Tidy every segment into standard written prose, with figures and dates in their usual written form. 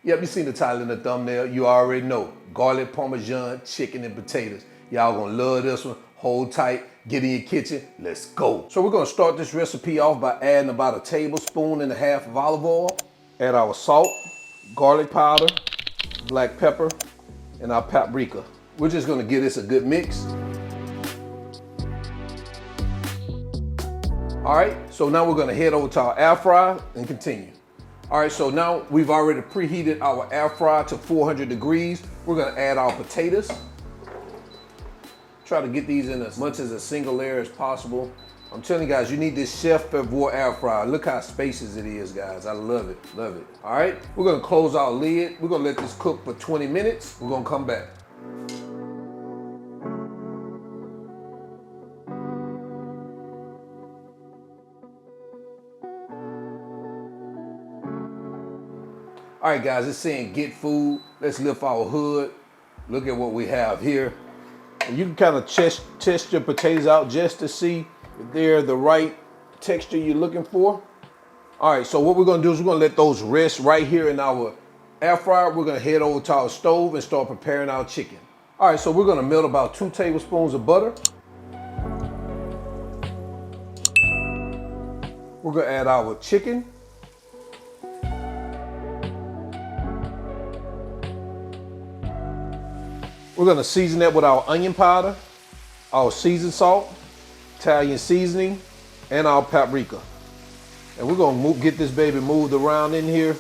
Yep, you seen the title in the thumbnail. You already know. Garlic Parmesan chicken and potatoes. Y'all gonna love this one. Hold tight, get in your kitchen, let's go. So we're gonna start this recipe off by adding about 1.5 tablespoons of olive oil. Add our salt, garlic powder, black pepper, and our paprika. We're just gonna give this a good mix. All right, so now we're gonna head over to our air fryer and continue. All right, so now we've already preheated our air fryer to 400 degrees. We're gonna add our potatoes. Try to get these in as much as a single layer as possible. I'm telling you guys, you need this Chef Favor air fryer. Look how spacious it is, guys. I love it, love it. All right, we're gonna close our lid. We're gonna let this cook for 20 minutes. We're gonna come back. All right, guys, it's saying get food. Let's lift our hood. Look at what we have here. And you can kind of test your potatoes out just to see if they're the right texture you're looking for. All right, so what we're gonna do is we're gonna let those rest right here in our air fryer. We're gonna head over to our stove and start preparing our chicken. All right, so we're gonna melt about 2 tablespoons of butter. We're gonna add our chicken. We're gonna season that with our onion powder, our seasoned salt, Italian seasoning, and our paprika. And we're gonna get this baby moved around in here,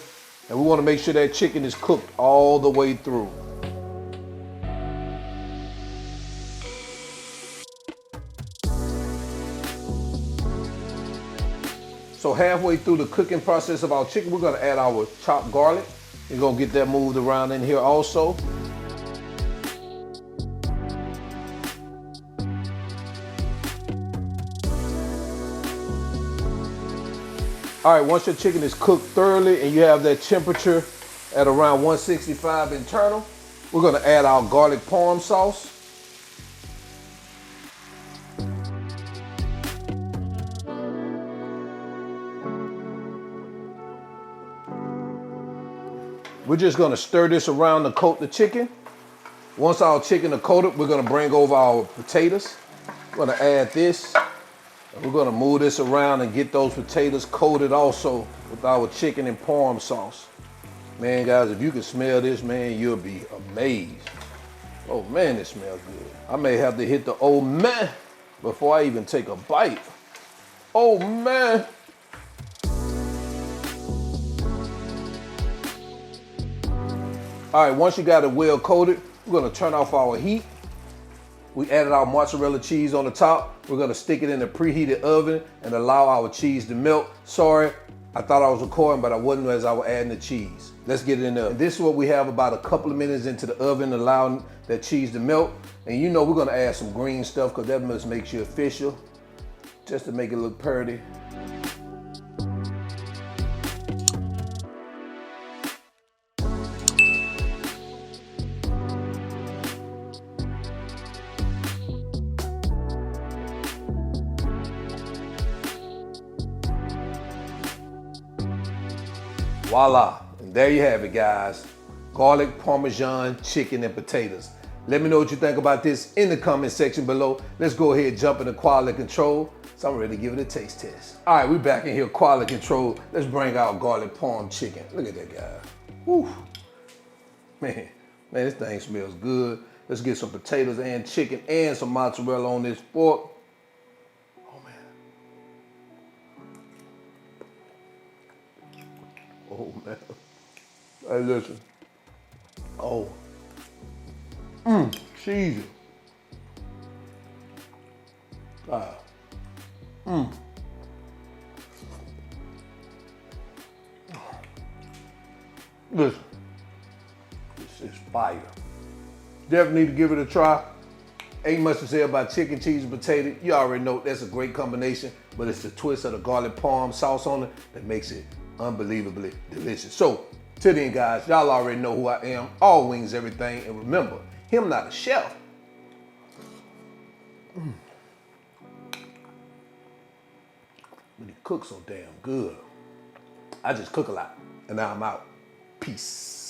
and we wanna make sure that chicken is cooked all the way through. So halfway through the cooking process of our chicken, we're gonna add our chopped garlic. We're gonna get that moved around in here also. All right, once your chicken is cooked thoroughly and you have that temperature at around 165 internal, we're gonna add our garlic parm sauce. We're just gonna stir this around to coat the chicken. Once our chicken is coated, we're gonna bring over our potatoes. We're gonna add this. We're gonna move this around and get those potatoes coated also with our chicken and parm sauce. Man, guys, if you can smell this, man, you'll be amazed. Oh man, it smells good. I may have to hit the oh man before I even take a bite. Oh man. All right, once you got it well coated, we're gonna turn off our heat. We added our mozzarella cheese on the top. We're gonna stick it in the preheated oven and allow our cheese to melt. Sorry, I thought I was recording, but I wasn't as I was adding the cheese. Let's get it in there. And this is what we have about a couple of minutes into the oven, allowing that cheese to melt. And you know we're gonna add some green stuff because that just makes you official, just to make it look pretty. Voila, and there you have it, guys. Garlic Parmesan chicken and potatoes. Let me know what you think about this in the comment section below. Let's go ahead and jump into quality control. So I'm ready to give it a taste test. All right, we back in here, quality control. Let's bring out garlic parm chicken. Look at that guy. Woo. Man, this thing smells good. Let's get some potatoes and chicken and some mozzarella on this fork. Oh man. Hey, listen. Oh. Cheesy. Ah. Listen. This is fire. Definitely need to give it a try. Ain't much to say about chicken, cheese, and potato. You already know that's a great combination, but it's the twist of the garlic parm sauce on it that makes it unbelievably delicious. So, till then, guys, y'all already know who I am. All wings, everything. And remember, him not a chef. But he cooks so damn good. I just cook a lot. And now I'm out. Peace.